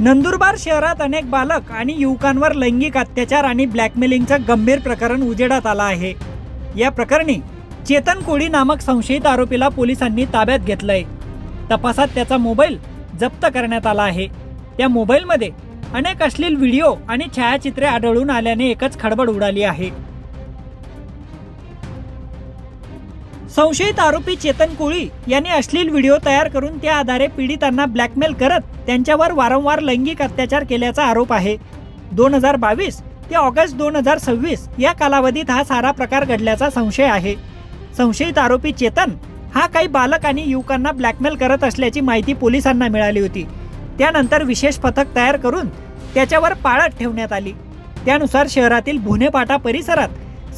नंदुरबार शहरात अनेक बालक आणि युवकांवर लैंगिक अत्याचार आणि ब्लॅकमेलिंगचं गंभीर प्रकरण उजेडात आलं आहे। या प्रकरणी चेतन कोळी नामक संशयित आरोपीला पोलिसांनी ताब्यात घेतलंय। तपासात त्याचा मोबाईल जप्त करण्यात आला आहे। त्या मोबाईलमध्ये अनेक अश्लील व्हिडिओ आणि छायाचित्रे आढळून आल्याने एकच खळबळ उडाली आहे। संशयित आरोपी चेतन कोळी यांनी अश्लील व्हिडिओ तयार करून त्या आधारे पीडितांना ब्लॅकमेल करत त्यांच्यावर वारंवार लैंगिक अत्याचार केल्याचा आरोप आहे। 2022 ते ऑगस्ट 2026 या कालावधीत हा सारा प्रकार घडल्याचा संशय आहे। संशयित आरोपी चेतन हा काही बालक आणि युवकांना ब्लॅकमेल करत असल्याची माहिती पोलिसांना मिळाली होती। त्यानंतर विशेष पथक तयार करून त्याच्यावर पाळत ठेवण्यात आली। त्यानुसार शहरातील भुनेपाटा परिसरात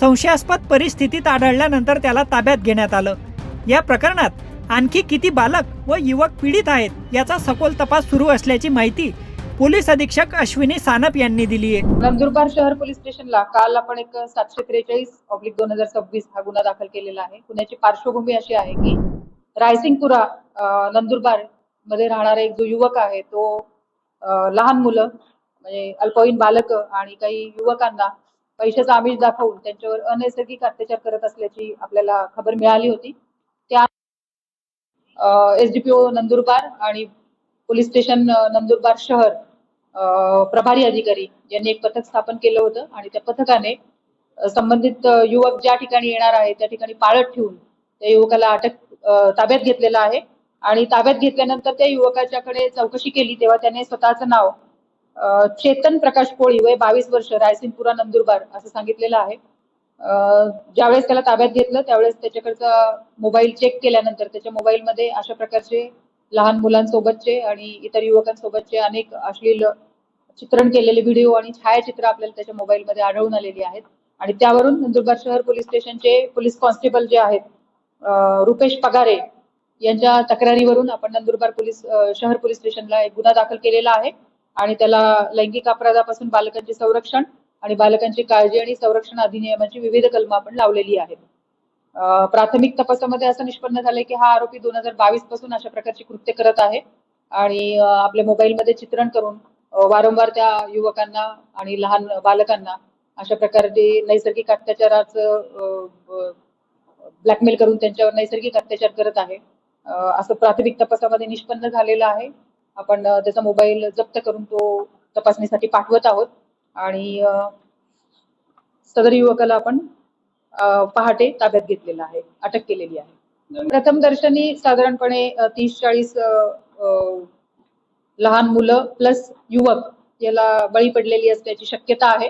संशयास्पद परिस्थितीत आढळल्यानंतर त्याला ताब्यात घेण्यात आलं। या प्रकरणात आणखी किती बालक व युवक पीडित आहेत याचा सखोल तपास सुरू असल्याची माहिती पोलीस अधीक्षक अश्विनी सानप यांनी दिली आहे। नंदुरबार शहर पोलीस स्टेशनला काल आपण एक 743/2026 हा गुन्हा दाखल केलेला आहे। गुन्ह्याची पार्श्वभूमी अशी आहे की रायसिंगपुरा नंदुरबार मध्ये राहणारा एक जो युवक आहे तो लहान मुलं म्हणजे अल्पवयीन बालक आणि काही युवकांना पैशाचा आमिष दाखवून त्यांच्यावर अनैसर्गिक अत्याचार करत असल्याची आपल्याला खबर मिळाली होती। त्या एसडीपीओ नंदुरबार आणि पोलीस स्टेशन नंदुरबार शहर प्रभारी अधिकारी यांनी एक पथक स्थापन केलं होतं आणि त्या पथकाने संबंधित युवक ज्या ठिकाणी येणार आहे त्या ठिकाणी पाळत ठेवून त्या युवकाला ताब्यात घेतलेला आहे। आणि ताब्यात घेतल्यानंतर त्या युवकाच्याकडे चौकशी केली तेव्हा त्याने स्वतःचं नाव चेतन प्रकाश कोळी वय 22 वर्ष रायसिंगपुरा नंदुरबार असं सांगितलेलं आहे। ज्यावेळेस त्याला ताब्यात घेतलं त्यावेळेस त्याच्याकडचा मोबाईल चेक केल्यानंतर त्याच्या मोबाईलमध्ये अशा प्रकारचे लहान मुलांसोबतचे आणि इतर युवकांसोबतचे अनेक अश्लील चित्रण केलेले व्हिडिओ आणि छायाचित्र आपल्याला त्याच्या मोबाईलमध्ये आढळून आलेली आहेत। आणि त्यावरून नंदुरबार शहर पोलीस स्टेशनचे पोलीस कॉन्स्टेबल जे आहेत रुपेश पगारे यांच्या तक्रारीवरून आपण नंदुरबार शहर पोलीस स्टेशनला एक गुन्हा दाखल केलेला आहे आणि त्याला लैंगिक अपराधापासून बालकांचे संरक्षण आणि बालकांची काळजी आणि संरक्षण अधिनियमाची विविध कलमं आपण लावलेली आहेत। प्राथमिक तपासामध्ये असं निष्पन्न झालंय की हा आरोपी 2022 पासून अशा प्रकारची कृत्य करत आहे आणि आपल्या मोबाईलमध्ये चित्रण करून वारंवार त्या युवकांना आणि लहान बालकांना अशा प्रकारचे नैसर्गिक अत्याचाराचं ब्लॅकमेल करून त्यांच्यावर नैसर्गिक अत्याचार करत आहे असं प्राथमिक तपासामध्ये निष्पन्न झालेलं आहे। आपण त्याचा मोबाईल जप्त करून तो तपासणीसाठी पाठवत आहोत आणि सदर युवकाला आपण पहाटे ताब्यात घेतलेला आहे, अटक केलेली आहे। प्रथम दर्शनी साधारणपणे 30-40 लहान मुलं प्लस युवक याला बळी पडलेली असल्याची शक्यता आहे।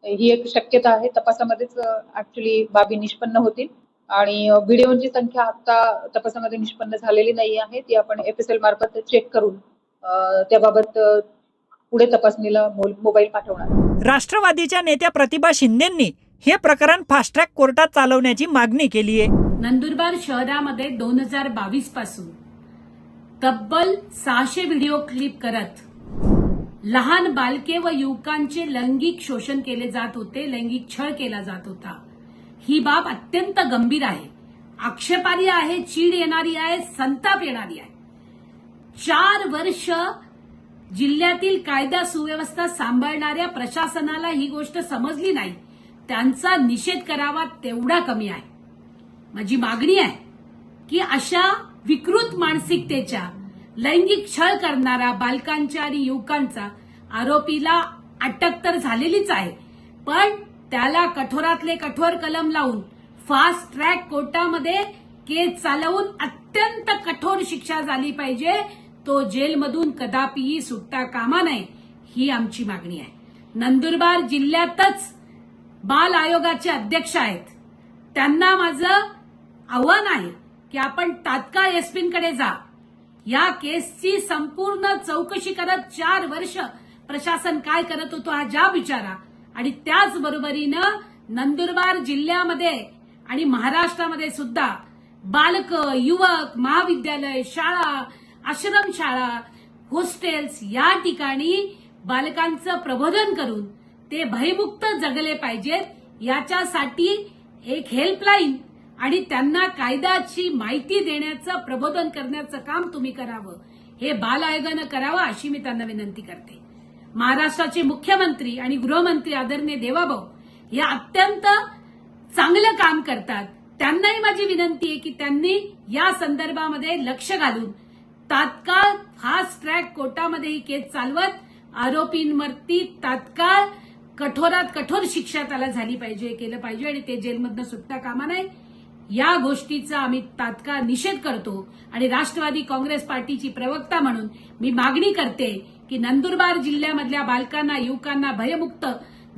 ही एक शक्यता आहे, तपासामध्येच ऍक्च्युली बाबी निष्पन्न होतील आणि व्हिडिओची संख्या आता तपासामध्ये निष्पन्न झालेली नाही आहे, ती आपण FSL मार्फत चेक करून त्याबाबत पुढे तपासणीला मोबाईल पाठवणार। राष्ट्रवादीच्या नेत्या प्रतिभा शिंदेंनी हे प्रकरण फास्ट ट्रॅक कोर्टात चालवण्याची मागणी केली आहे। नंदुरबार शहरामध्ये 2022 पासून तब्बल 600 व्हिडिओ क्लिप करत लहान बालके व युवकांचे लैंगिक शोषण केले जात होते, लैंगिक छळ केला जात होता। ही बाब अत्यंत गंभीर आहे, आक्षेपार्ह आहे, चीड येणारी आहे, संताप येणारी आहे। 4 वर्ष जिल्ह्यातील कायदा सुव्यवस्था सांभाळणाऱ्या प्रशासनाला ही गोष्ट समजली नाही, त्यांचा निषेध करावा तेवढा कमी आहे। माझी मागणी आहे की अशा विकृत मानसिकतेच्या लैंगिक छळ करणारा बालकांच्या आणि युवकांचा आरोपीला अटक तर झालेलीच आहे, पण त्याला कठोरातले कठोर कलम लावून फास्ट ट्रॅक कोर्टामध्ये केस चालवून अत्यंत कठोर शिक्षा झाली पाहिजे। तो जेलमधून कदापिही सुटता कामा नये ही आमची मागणी आहे। नंदुरबार जिल्ह्यातच बाल आयोगाचे अध्यक्ष आहेत, त्यांना माझं आव्हान आहे की आपण तात्काळ एसपींकडे जा, या केसची संपूर्ण चौकशी करत 4 वर्ष प्रशासन काय करत होतो हा जाब विचारा आणि त्याचबरोबरीनं नंदुरबार जिल्ह्यामध्ये आणि महाराष्ट्रामध्ये सुद्धा बालक, युवक, महाविद्यालय, शाळा, आश्रमशाळा, हॉस्टेल्स या ठिकाणी बालकांचं प्रबोधन करून ते भयमुक्त जगले पाहिजेत याच्यासाठी एक हेल्पलाईन आणि त्यांना कायद्याची माहिती देण्याचं प्रबोधन करण्याचं काम तुम्ही करावं हे बाल आयोगानं करावं अशी मी त्यांना विनंती करते. महाराष्ट्राचे मुख्यमंत्री आणि गृहमंत्री आदरणीय देवाभाऊ हे अत्यंत चांगलं काम करतात. त्यांनाही माझी विनंती आहे की त्यांनी या संदर्भामध्ये लक्ष घालून तात्काळ फास्ट ट्रॅक कोर्टामध्ये ही केस चालवत आरोपींवरती तात्काळ कठोरात कठोर शिक्षा त्याला झाली पाहिजे, केलं पाहिजे आणि ते जेलमधनं सुटता कामा नये. या गोष्टीचा आम्ही तात्काळ निषेध करतो आणि राष्ट्रवादी काँग्रेस पार्टीची प्रवक्ता म्हणून मी मागणी करते की नंदुरबार जिल्ह्यामधल्या बालकांना, युवकांना भयमुक्त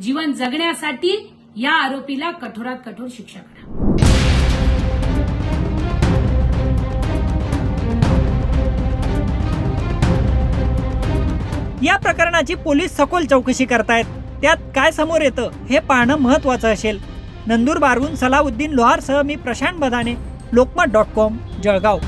जीवन जगण्यासाठी या आरोपीला कठोरात कठोर शिक्षा करा. या प्रकरणाची पोलीस सखोल चौकशी करतायत. त्यात काय समोर येतं हे पाहणं महत्त्वाचं असेल. नंदुरबारहून सलाउद्दीन लोहारसह मी प्रशांत बदाने, लोकमत.com, जळगाव.